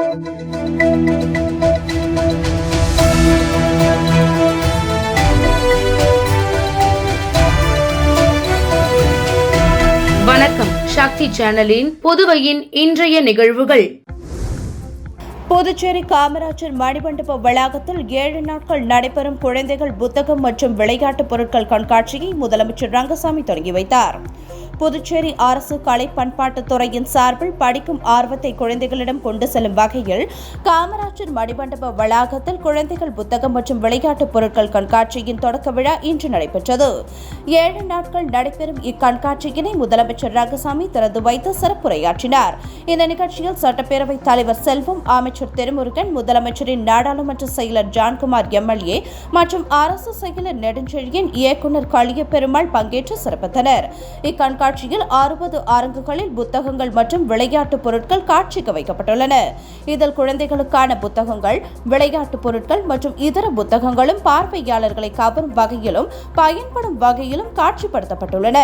வணக்கம். சக்தி சேனலின் புதுவையின் இன்றைய நிகழ்வுகள். புதுச்சேரி காமராஜர் மணிமண்டப வளாகத்தில் 7 நாட்கள் நடைபெறும் குழந்தைகள் புத்தகம் மற்றும் விளையாட்டுப் பொருட்கள் கண்காட்சியை முதலமைச்சர் ரங்கசாமி தொடங்கி வைத்தார். புதுச்சேரி அரசு கலை பண்பாட்டுத் துறையின் சார்பில் படிக்கும் ஆர்வத்தை குழந்தைகளிடம் கொண்டு செல்லும் வகையில் காமராஜர் மணிமண்டப வளாகத்தில் குழந்தைகள் புத்தகம் மற்றும் விளையாட்டுப் பொருட்கள் கண்காட்சியின் தொடக்க விழா இன்று நடைபெற்றது. 7 நாட்கள் நடைபெறும் இக்கண்காட்சியினை முதலமைச்சர் ரங்கசாமி திறந்து வைத்து சிறப்புரையாற்றினார். இந்த நிகழ்ச்சியில் சட்டப்பேரவைத் தலைவர் செல்வம், அமைச்சர் திருமுருகன், முதலமைச்சரின் நாடாளுமன்ற செயலர் ஜான்குமார் எம்எல்ஏ மற்றும் அரசு செயலர் நெடுஞ்செழியன், இயக்குநர் களியபெருமாள் பங்கேற்று சிறப்பித்தனர். இக்கண்காட்சியில் 60 அரங்குகளில் புத்தகங்கள் மற்றும் விளையாட்டுப் பொருட்கள் காட்சிக்கு வைக்கப்பட்டுள்ளன. இதில் குழந்தைகளுக்கான புத்தகங்கள், விளையாட்டுப் பொருட்கள் மற்றும் இதர புத்தகங்களும் பார்வையாளர்களை கவரும் வகையிலும் பயன்படும் வகையிலும் காட்சிப்படுத்தப்பட்டுள்ளன.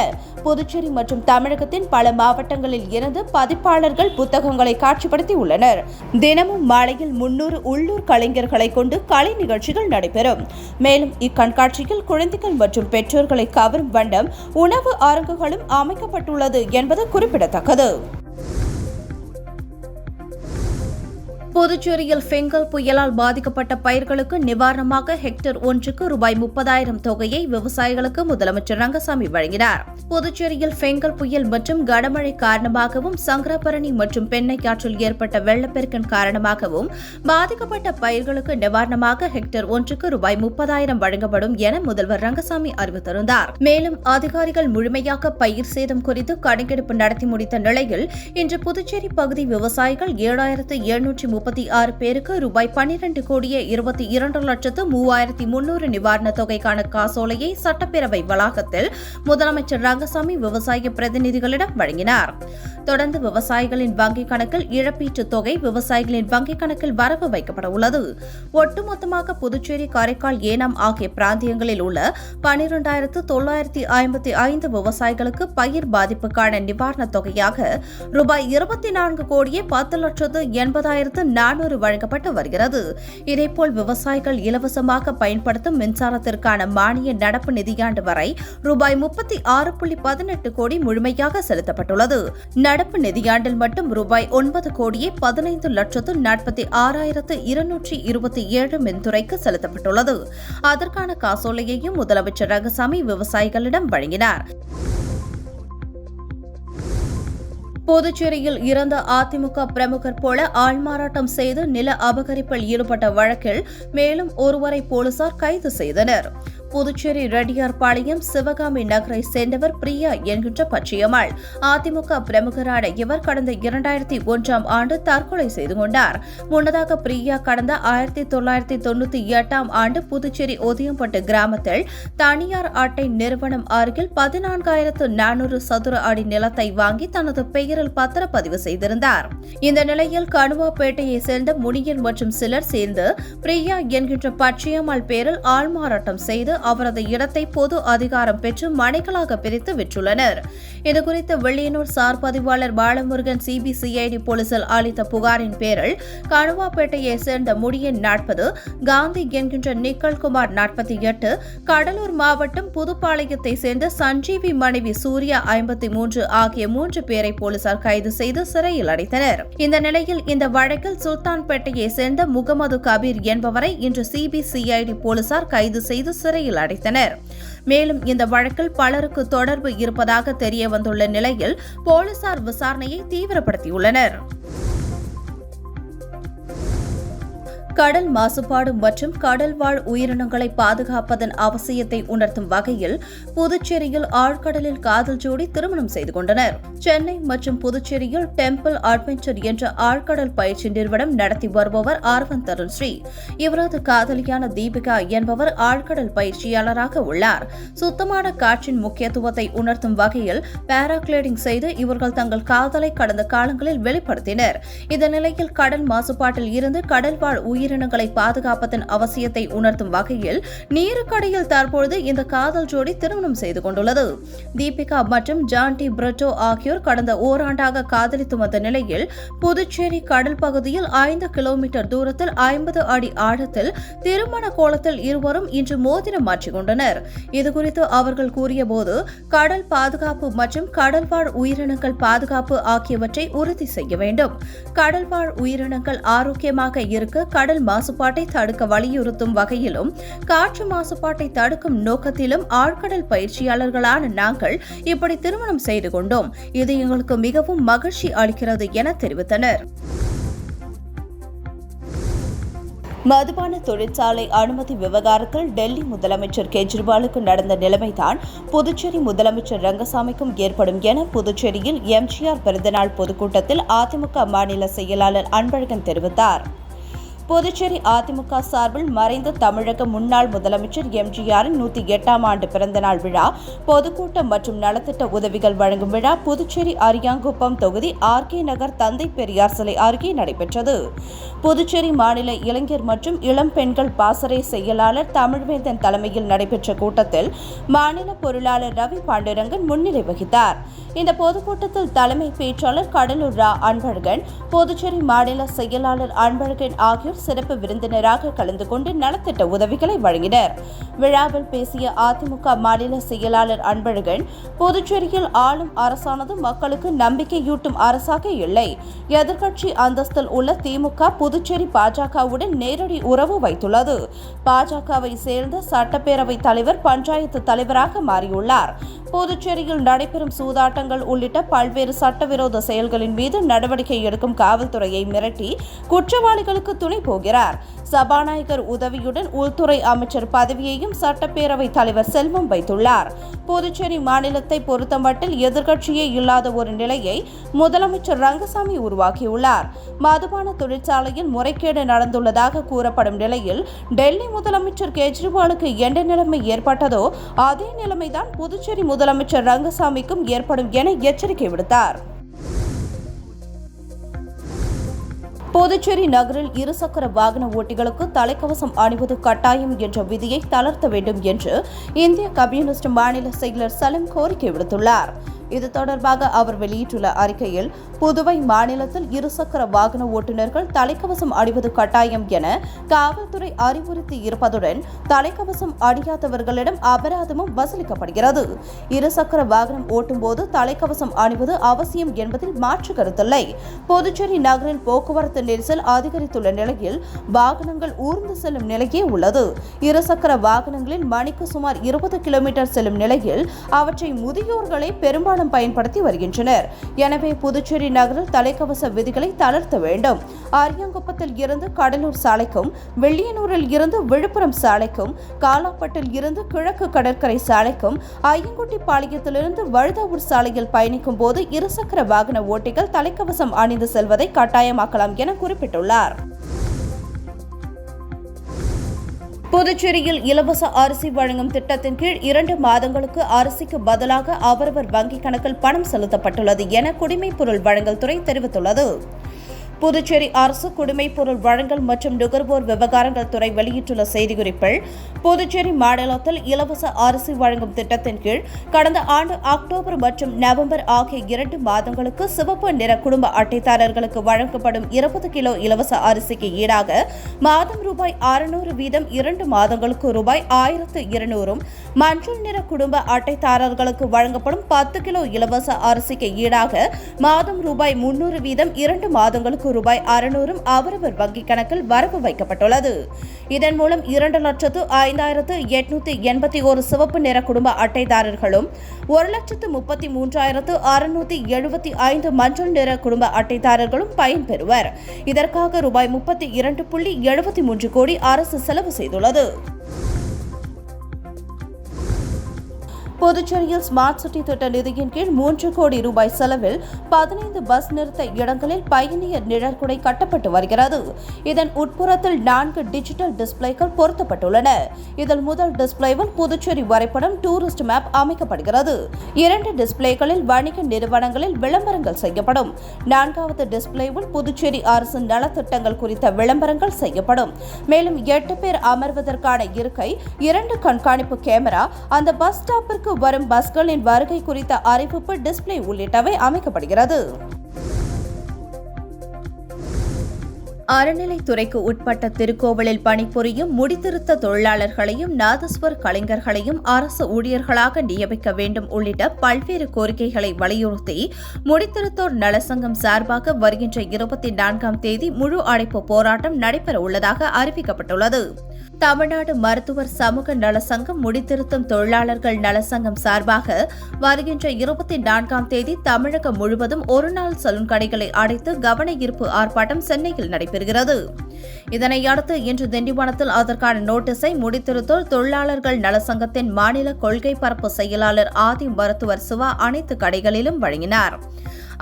புதுச்சேரி மற்றும் தமிழகத்தின் பல மாவட்டங்களில் இருந்து பதிப்பாளர்கள் புத்தகங்களை காட்சிப்படுத்தி உள்ளனர். தினமும் மாலையில் 300 உள்ளூர் கலைஞர்களை கொண்டு கலை நிகழ்ச்சிகள் நடைபெறும். மேலும் இக்கண்காட்சியில் குழந்தைகள் மற்றும் பெற்றோர்களை கவரும் வண்ணம் உணவு அரங்குகளும் அமைக்கப்பட்டுள்ளது என்பது குறிப்பிடத்தக்கது. புதுச்சேரியில் பெங்கல் புயலால் பாதிக்கப்பட்ட பயிர்களுக்கு நிவாரணமாக ஹெக்டேர் ஒன்றுக்கு ரூபாய் 30,000 தொகையை விவசாயிகளுக்கு முதலமைச்சர் ரங்கசாமி வழங்கினார். புதுச்சேரியில் பெங்கல் புயல் மற்றும் கனமழை காரணமாகவும் சங்கராபரணி மற்றும் பெண்ணையாற்றில் ஏற்பட்ட வெள்ளப்பெருக்கின் காரணமாகவும் பாதிக்கப்பட்ட பயிர்களுக்கு நிவாரணமாக ஹெக்டேர் ஒன்றுக்கு ரூபாய் 30,000 வழங்கப்படும் என முதல்வர் ரங்கசாமி அறிவித்திருந்தார். மேலும் அதிகாரிகள் முழுமையாக பயிர் சேதம் குறித்து கணக்கெடுப்பு நடத்தி முடித்த நிலையில் இன்று புதுச்சேரி பகுதி விவசாயிகள் 7,736 பேருக்கு ரூபாய் 12,22,300 நிவாரணத் தொகைக்கான காசோலையை சட்டப்பேரவை வளாகத்தில் முதலமைச்சர் ரங்கசாமி விவசாய பிரதிநிதிகளிடம் வழங்கினார். தொடர்ந்து விவசாயிகளின் வங்கிக் கணக்கில் இழப்பீட்டுத் தொகை விவசாயிகளின் வங்கிக் கணக்கில் வரவு வைக்கப்பட உள்ளது. ஒட்டுமொத்தமாக புதுச்சேரி, காரைக்கால், ஏனாம் ஆகிய பிராந்தியங்களில் உள்ள 12,955 விவசாயிகளுக்கு பயிர் பாதிப்புக்கான நிவாரணத் தொகையாக ரூபாய் 24,10,80,400 வழங்கப்பட்டு வருகிறது. இதேபோல் விவசாயிகள் இலவசமாக பயன்படுத்தும் மின்சாரத்திற்கான மானிய நடப்பு நிதியாண்டு வரை ரூபாய் 36,18 கோடி முழுமையாக செலுத்தப்பட்டுள்ளது. நடப்பு நிதியாண்டில் மட்டும் ரூபாய் 9,15,46,227 மின்துறைக்கு செலுத்தப்பட்டுள்ளது. அதற்கான காசோலையையும் முதலமைச்சர் ரங்கசாமி விவசாயிகளிடம் வழங்கினார். புதுச்சேரியில் இறந்த அதிமுக பிரமுகர் போல ஆள்மாறாட்டம் செய்து நில அபகரிப்பில் ஈடுபட்ட வழக்கில் மேலும் ஒருவரை போலீசார் கைது செய்தனர். புதுச்சேரி ரெட்டியார்பாளையம் சிவகாமி நகரை சேர்ந்தவர் பிரியா என்கின்ற பச்சையம்மாள். அதிமுக பிரமுகரான இவர் கடந்த 2001ஆம் ஆண்டு தற்கொலை செய்து கொண்டார். முன்னதாக பிரியா கடந்த 1998ஆம் ஆண்டு புதுச்சேரி ஒதியம்பட்டு கிராமத்தில் தனியார் அட்டை நிறுவனம் அருகில் 14,400 சதுர அடி நிலத்தை வாங்கி தனது பெயரில் பத்திரப்பதிவு செய்திருந்தார். இந்த நிலையில் கணுவாப்பேட்டையை சேர்ந்த முனியன் மற்றும் சிலர் சேர்ந்து பிரியா என்கின்ற பச்சையம்மாள் பேரில் ஆள்மாறாட்டம் செய்து அவரது இடத்தை பொது அதிகாரம் பெற்று மனைகளாக பிரித்து விற்றுள்ளனர். இதுகுறித்து வெள்ளியனூர் சார் பதிவாளர் பாலமுருகன் சிபிசிஐடி போலீசில் அளித்த புகாரின் பேரில் கணுவாப்பேட்டையை சேர்ந்த முடியன் 40, காந்தி என்கின்ற நிக்கல்குமார் 48, கடலூர் மாவட்டம் புதுப்பாளையத்தை சேர்ந்த சஞ்சீவி மனைவி சூர்யா 53 ஆகிய 3 பேரை போலீசார் கைது செய்து சிறையில் அடைத்தனர். இந்த நிலையில் இந்த வழக்கில் சுல்தான்பேட்டையை சேர்ந்த முகமது கபீர் என்பவரை இன்று சிபிசிஐடி போலீசார் கைது செய்து சிறையில் அடைத்தனர். மேலும் இந்த வழக்கில் பலருக்கு தொடர்பு இருப்பதாக தெரிய வந்துள்ள நிலையில் போலீசார் விசாரணையை தீவிரப்படுத்தியுள்ளனர். கடல் மாசுபாடு மற்றும் கடல்வாழ் உயிரினங்களை பாதுகாப்பதன் அவசியத்தை உணர்த்தும் வகையில் புதுச்சேரியில் ஆழ்கடலில் காதல் ஜோடி திருமணம் செய்து கொண்டனர். சென்னை மற்றும் புதுச்சேரியில் டெம்பிள் அட்வென்ச்சர் என்ற ஆழ்கடல் பயிற்சி நிறுவனம் நடத்தி வருபவர் ஆர்வன் தருண் ஸ்ரீ. இவரது காதலியான தீபிகா என்பவர் ஆழ்கடல் பயிற்சியாளராக உள்ளார். சுத்தமான காற்றின் முக்கியத்துவத்தை உணர்த்தும் வகையில் பாராகிளைடிங் செய்து இவர்கள் தங்கள் காதலை கடந்த காலங்களில் வெளிப்படுத்தினர். இந்த நிலையில் கடல் மாசுபாட்டில் இருந்து கடல்வாழ் உயிரினங்களை பாதுகாப்பதன் அவசியத்தை உணர்த்தும் வகையில் நீருக்கடியில் தற்பொழுது இந்த காதல் ஜோடி திருமணம் செய்து கொண்டுள்ளது. தீபிகா மற்றும் ஜான்டி பிரிட்டோ ஆகியோர் கடந்த ஓராண்டாக காதலித்து வந்த நிலையில் புதுச்சேரி கடல் பகுதியில் 5 கிலோமீட்டர் தூரத்தில் 50 அடி ஆழத்தில் திருமண கோலத்தில் இருவரும் இன்று மோதிரம் மாற்றிக் கொண்டனர். இதுகுறித்து அவர்கள் கூறியபோது, கடல் பாதுகாப்பு மற்றும் கடல்வாழ் உயிரினங்கள் பாதுகாப்பு ஆகியவற்றை உறுதி செய்ய வேண்டும். கடல்வாழ் உயிரினங்கள் ஆரோக்கியமாக இருக்க கடல் மாசுபாட்டை தடுக்க வலியுறுத்தும் வகையிலும் காற்று மாசுபாட்டை தடுக்கும் நோக்கத்திலும் ஆழ்கடல் பயிற்சியாளர்களான நாங்கள் இப்படி திருமணம் செய்து கொண்டோம். இது எங்களுக்கு மிகவும் மகிழ்ச்சி அளிக்கிறது என தெரிவித்தனர். மதுபான தொழிற்சாலை அனுமதி விவகாரத்தில் டெல்லி முதலமைச்சர் கெஜ்ரிவாலுக்கு நடந்த நிலைமைதான் புதுச்சேரி முதலமைச்சர் ரங்கசாமிக்கும் ஏற்படும் என புதுச்சேரியில் எம்ஜிஆர் பிறந்தநாள் பொதுக்கூட்டத்தில் அதிமுக மாநில செயலாளர் அன்பழகன் தெரிவித்தார். புதுச்சேரி அதிமுக சார்பில் மறைந்த தமிழக முன்னாள் முதலமைச்சர் எம்ஜிஆரின் 108ஆம் ஆண்டு பிறந்தநாள் விழா, பொதுக்கூட்டம் மற்றும் நலத்திட்ட உதவிகள் வழங்கும் விழா புதுச்சேரி அரியாங்குப்பம் தொகுதி RK நகர் தந்தை பெரியார் சிலை அருகே நடைபெற்றது. புதுச்சேரி மாநில இளைஞர் மற்றும் இளம் பெண்கள் பாசறை செயலாளர் தமிழ்வேந்தன் தலைமையில் நடைபெற்ற கூட்டத்தில் மாநில பொருளாளர் ரவி பாண்டுரங்கன் முன்னிலை வகித்தார். இந்த பொதுக்கூட்டத்தில் தலைமை பேச்சாளர் கடலூர் ரா அன்பழகன், புதுச்சேரி மாநில செயலாளர் அன்பழகன் ஆகியோர் சிறப்பு விருந்தினராக கலந்து கொண்டு நலத்திட்ட உதவிகளை வழங்கினர். விழாவில் பேசிய அதிமுக மாநில செயலாளர் அன்பழகன், புதுச்சேரியில் ஆளும் அரசானது மக்களுக்கு நம்பிக்கையூட்டும் அரசாக இல்லை. எதிர்க்கட்சி அந்தஸ்தில் உள்ள திமுக புதுச்சேரி பாஜகவுடன் நேரடி உறவு வைத்துள்ளது. பாஜகவை சேர்ந்த சட்டப்பேரவை தலைவர் பஞ்சாயத்து தலைவராக மாறியுள்ளார். புதுச்சேரியில் நடைபெறும் சூதாட்டங்கள் உள்ளிட்ட பல்வேறு சட்டவிரோத செயல்களின் மீது நடவடிக்கை எடுக்கும் காவல்துறையை மிரட்டி குற்றவாளிகளுக்கு துணை போகிறார். சபாநாயகர் உதவியுடன் உள்துறை அமைச்சர் பதவியையும் சட்டப்பேரவை தலைவர் செல்வம் வைத்துள்ளார். புதுச்சேரி மாநிலத்தை பொறுத்தமட்டில் எதிர்க்கட்சியே இல்லாத ஒரு நிலையை முதலமைச்சர் ரங்கசாமி உருவாக்கியுள்ளார். மதுபான தொழிற்சாலையில் முறைகேடு நடந்துள்ளதாக கூறப்படும் நிலையில் டெல்லி முதலமைச்சர் கெஜ்ரிவாலுக்கு எந்த நிலைமை ஏற்பட்டதோ அதே நிலைமைதான் புதுச்சேரி முதலமைச்சர் ரங்கசாமிக்கும் ஏற்படும் என எச்சரிக்கை விடுத்தார். புதுச்சேரி நகரில் இருசக்கர வாகன ஓட்டிகளுக்கு தலைக்கவசம் அணிவது கட்டாயம் என்ற விதியை தளர்த்த வேண்டும் என்று இந்திய கம்யூனிஸ்ட் மாநில செயலர் சலீம் கோரிக்கை விடுத்துள்ளார். இது தொடர்பாக அவர் வெளியிட்டுள்ள அறிக்கையில், புதுவை மாநிலத்தில் இருசக்கர வாகன ஓட்டுநர்கள் தலைக்கவசம் அணிவது கட்டாயம் என காவல்துறை அறிவுறுத்தி இருப்பதுடன் தலைக்கவசம் அணியாதவர்களிடம் அபராதமும் வசூலிக்கப்படுகிறது. இருசக்கர வாகனம் ஓட்டும்போது தலைக்கவசம் அணிவது அவசியம் என்பதில் மாற்று கருத்தில்லை. புதுச்சேரி நகரில் போக்குவரத்து நெரிசல் அதிகரித்துள்ள நிலையில் வாகனங்கள் ஊர்ந்து செல்லும் நிலையே உள்ளது. இருசக்கர வாகனங்களில் மணிக்கு சுமார் 20 கிலோமீட்டர் செல்லும் நிலையில் அவற்றை முதியோர்களே பெரும்பாலும் பயன்படுத்தி வருகின்றனர். எனவே புதுச்சேரி நகரில் தலைக்கவச விதிகளை தளர்த்த வேண்டும். அரியாங்குப்பத்தில் இருந்து கடலூர் சாலைக்கும், வெள்ளியனூரில் இருந்து விழுப்புரம் சாலைக்கும், காலாப்பட்டில் இருந்து கிழக்கு கடற்கரை சாலைக்கும், ஐயங்குட்டி பாளையத்திலிருந்து வழுதாவூர் சாலையில் பயணிக்கும் போது இருசக்கர வாகன ஓட்டிகள் தலைக்கவசம் அணிந்து செல்வதை கட்டாயமாக்கலாம் என குறிப்பிட்டுள்ளார். புதுச்சேரியில் இலவச அரிசி வழங்கும் திட்டத்தின் கீழ் 2 மாதங்களுக்கு அரிசிக்கு பதிலாக அவரவர் வங்கிக் கணக்கில் பணம் செலுத்தப்பட்டுள்ளது என குடிமைப்பொருள் வழங்கல் துறை தெரிவித்துள்ளது. புதுச்சேரி அரசு குடிமைப்பொருள் வழங்கல் மற்றும் நுகர்வோர் விவகாரங்கள் துறை வெளியிட்டுள்ள செய்திக்குறிப்பில், புதுச்சேரி மாநிலத்தில் இலவச அரிசி வழங்கும் திட்டத்தின் கீழ் கடந்த ஆண்டு அக்டோபர் மற்றும் நவம்பர் ஆகிய 2 மாதங்களுக்கு சிவப்பு நிற குடும்ப அட்டைதாரர்களுக்கு வழங்கப்படும் 20 கிலோ இலவச அரிசிக்கு ஈடாக மாதம் ரூபாய் 600 வீதம் 2 மாதங்களுக்கு ரூபாய் 1200, மஞ்சள் நிற குடும்ப அட்டைதாரர்களுக்கு வழங்கப்படும் 10 கிலோ இலவச அரிசிக்கு ஈடாக மாதம் ரூபாய் 300 வீதம் 2 மாதங்களுக்கு ரூபாய் 600 அவரவர் வங்கிக் கணக்கில் வரவு வைக்கப்பட்டுள்ளது. இதன் மூலம் 2,05,881 சிவப்பு நிற குடும்ப அட்டைதாரர்களும் 1,33,675 மஞ்சள் நிற குடும்ப அட்டைதாரர்களும் பயன்பெறுவர். இதற்காக ரூபாய் 32.73 கோடி அரசு செலவு செய்துள்ளது. புதுச்சேரியில் ஸ்மார்ட் சிட்டி திட்ட நிதியின் கீழ் 3 கோடி ரூபாய் செலவில் 15 பஸ் நிறுத்த இடங்களில் பயணியர் நிழற்குடை கட்டப்பட்டு வருகிறது. இதன் உட்புறத்தில் 4 டிஜிட்டல் டிஸ்பிளேக்கள் பொருத்தப்பட்டுள்ளன. இதில் முதல் டிஸ்பிளேவில் புதுச்சேரி வரைபடம் டூரிஸ்ட் மேப் அமைக்கப்படுகிறது. 2 டிஸ்பிளேக்களில் வணிக நிறுவனங்களில் விளம்பரங்கள் செய்யப்படும். 4வது டிஸ்பிளேவில் புதுச்சேரி அரசின் நலத்திட்டங்கள் குறித்த விளம்பரங்கள் செய்யப்படும். மேலும் 8 பேர் அமர்வதற்கான இருக்கை, 2 கண்காணிப்பு கேமரா, அந்த பஸ் ஸ்டாப்பிற்கு வரும் பஸ்களின் வருகை குறித்த அறிவிப்பு டிஸ்பிளே உள்ளிட்டவை அமைக்கப்படுகிறது. அறநிலைத்துறைக்கு உட்பட்ட திருக்கோவிலில் பணிபுரியும் முடித்திருத்த தொழிலாளர்களையும் நாதஸ்வர கலைஞர்களையும் அரசு ஊழியர்களாக நியமிக்க வேண்டும் உள்ளிட்ட பல்வேறு கோரிக்கைகளை வலியுறுத்தி முடித்திருத்தோர் நலசங்கம் சார்பாக வருகின்ற 24ஆம் தேதி முழு அடைப்பு போராட்டம் நடைபெற உள்ளதாக அறிவிக்கப்பட்டுள்ளது. தமிழ்நாடு மருத்துவர் சமூக நலசங்கம் முடித்திருத்தும் தொழிலாளர்கள் நலசங்கம் சார்பாக வருகின்ற 24ஆம் தேதி தமிழகம் முழுவதும் ஒருநாள் சலூன் கடைகளை அடைத்து கவன ஈர்ப்பு ஆர்ப்பாட்டம் சென்னையில் நடைபெறுகிறது. இதனையடுத்து இன்று திண்டிவனத்தில் அதற்கான நோட்டீஸை முடித்திருத்தோர் தொழிலாளர்கள் நலசங்கத்தின் மாநில கொள்கை பரப்பு செயலாளர் ஆதி மருத்துவர் சிவா அனைத்து கடைகளிலும் வழங்கினார்.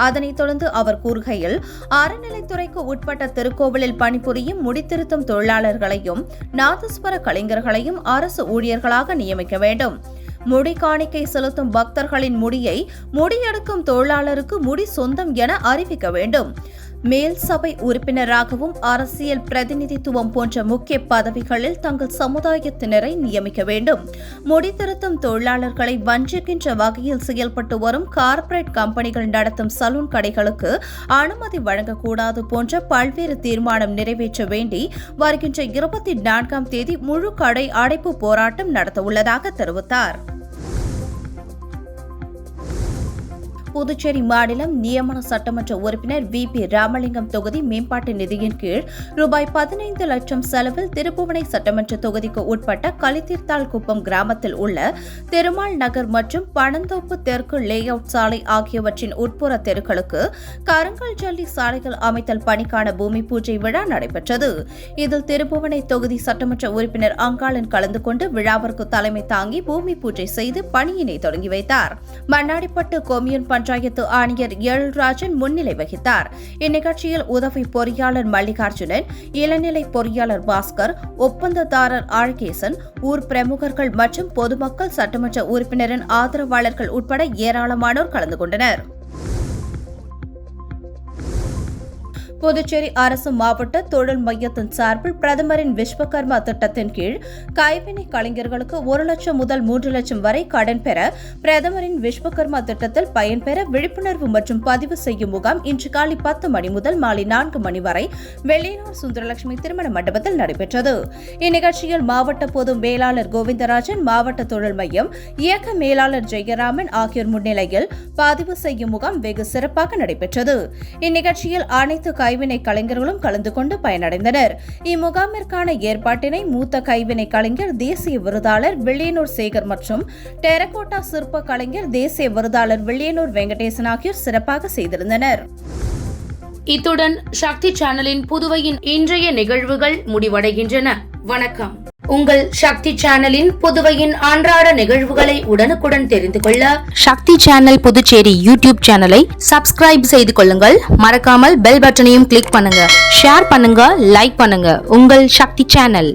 அதனைத் தொடர்ந்து அவர் கூறுகையில், அறநிலைத்துறைக்கு உட்பட்ட திருக்கோவிலில் பணிபுரியும் முடித்திருத்தும் தொழிலாளர்களையும் நாதஸ்வர கலைஞர்களையும் அரசு ஊழியர்களாக நியமிக்க வேண்டும். முடி காணிக்கை செலுத்தும் பக்தர்களின் முடியை முடியெடுக்கும் தொழிலாளருக்கு முடி சொந்தம் என அறிவிக்க வேண்டும். மேல் சபை உறுப்பினராகவும் அரசியல் பிரதிநிதித்துவம் போன்ற முக்கிய பதவிகளில் தங்கள் சமுதாயத்தினரை நியமிக்க வேண்டும். முடித்திருத்தும் தொழிலாளர்களை வஞ்சிக்கின்ற வகையில் செயல்பட்டு வரும் கார்ப்பரேட் கம்பெனிகள் நடத்தும் சலூன் கடைகளுக்கு அனுமதி வழங்கக்கூடாது போன்ற பல்வேறு தீர்மானம் நிறைவேற்ற வேண்டி வருகின்ற 24ஆம் தேதி முழு கடை அடைப்பு போராட்டம் நடத்தவுள்ளதாக தெரிவித்தார். புதுச்சேரி மாநிலம் நியமன சட்டமன்ற உறுப்பினர் VP ராமலிங்கம் தொகுதி மேம்பாட்டு நிதியின் கீழ் ரூபாய் 15 லட்சம் செலவில் திருப்புவனை சட்டமன்ற தொகுதிக்கு உட்பட்ட களித்தீர்த்தாள் குப்பம் கிராமத்தில் உள்ள திருமால் நகர் மற்றும் பனந்தோப்பு தெற்கு லே அவுட் சாலை ஆகியவற்றின் உட்புற தெருக்களுக்கு கருங்கல் ஜல்லி சாலைகள் அமைத்தல் பணிக்கான பூமி பூஜை விழா நடைபெற்றது. இதில் திருப்புவனை தொகுதி சட்டமன்ற உறுப்பினர் அங்காளன் கலந்து கொண்டு விழாவிற்கு தலைமை தாங்கி பூமி பூஜை செய்து பணியினை தொடங்கி வைத்தார். மண்ணாடிப்பட்டு கொம்யூன் பஞ்சாயத்து ஆணையர் எழில்ராஜன் முன்னிலை வகித்தார். இந்நிகழ்ச்சியில் உதவி பொறியாளர் மல்லிகார்ஜுனன், இளநிலை பொறியாளர் பாஸ்கர், ஒப்பந்ததாரர் ஆழ்கேசன், ஊர் பிரமுகர்கள் மற்றும் பொதுமக்கள், சட்டமன்ற உறுப்பினரின் ஆதரவாளர்கள் உட்பட ஏராளமானோர் கலந்து கொண்டனர். புதுச்சேரி அரசு மாவட்ட தொழில் மையத்தின் சார்பில் பிரதமரின் விஸ்வகர்மா திட்டத்தின் கீழ் கைவினை கலைஞர்களுக்கு 1 லட்சம் முதல் 3 லட்சம் வரை கடன் பெற பிரதமரின் விஸ்வகர்மா திட்டத்தில் பயன்பெற விழிப்புணர்வு மற்றும் பதிவு செய்யும் முகாம் இன்று காலை 10 மணி முதல் மாலை 4 மணி வரை வெள்ளியனூர் சுந்தரலட்சுமி திருமண மண்டபத்தில் நடைபெற்றது. இந்நிகழ்ச்சியில் மாவட்ட பொது மேலாளர் கோவிந்தராஜன், மாவட்ட தொழில் மையம் இயக்க மேலாளர் ஜெயராமன் ஆகியோர் முன்னிலையில் பதிவு செய்யும் முகாம் வெகு சிறப்பாக நடைபெற்றது. இந்நிகழ்ச்சியில் அனைத்து கைவினை கலைஞர்களும் கலந்து கொண்டு பயனடைந்தனர். இம்முகாமிற்கான ஏற்பாட்டினை மூத்த கைவினை கலைஞர் தேசிய விருதாளர் வில்லியனூர் சேகர் மற்றும் டெரகோட்டா சிற்ப கலைஞர் தேசிய விருதாளர் வில்லியனூர் வெங்கடேசன் ஆகியோர் சிறப்பாக செய்திருந்தனர். இத்துடன் சக்தி சேனலின் புதுவையின் இன்றைய நிகழ்வுகள் முடிவடைகின்றன. வணக்கம். உங்கள் சக்தி சேனலின் புதுவையின் அன்றாட நிகழ்வுகளை உடனுக்குடன் தெரிந்து கொள்ள சக்தி சேனல் புதுச்சேரி யூடியூப் சேனலை சப்ஸ்கிரைப் செய்து கொள்ளுங்கள். மறக்காமல் பெல் பட்டனையும் கிளிக் பண்ணுங்க, ஷேர் பண்ணுங்க, லைக் பண்ணுங்க. உங்கள் சக்தி சேனல்.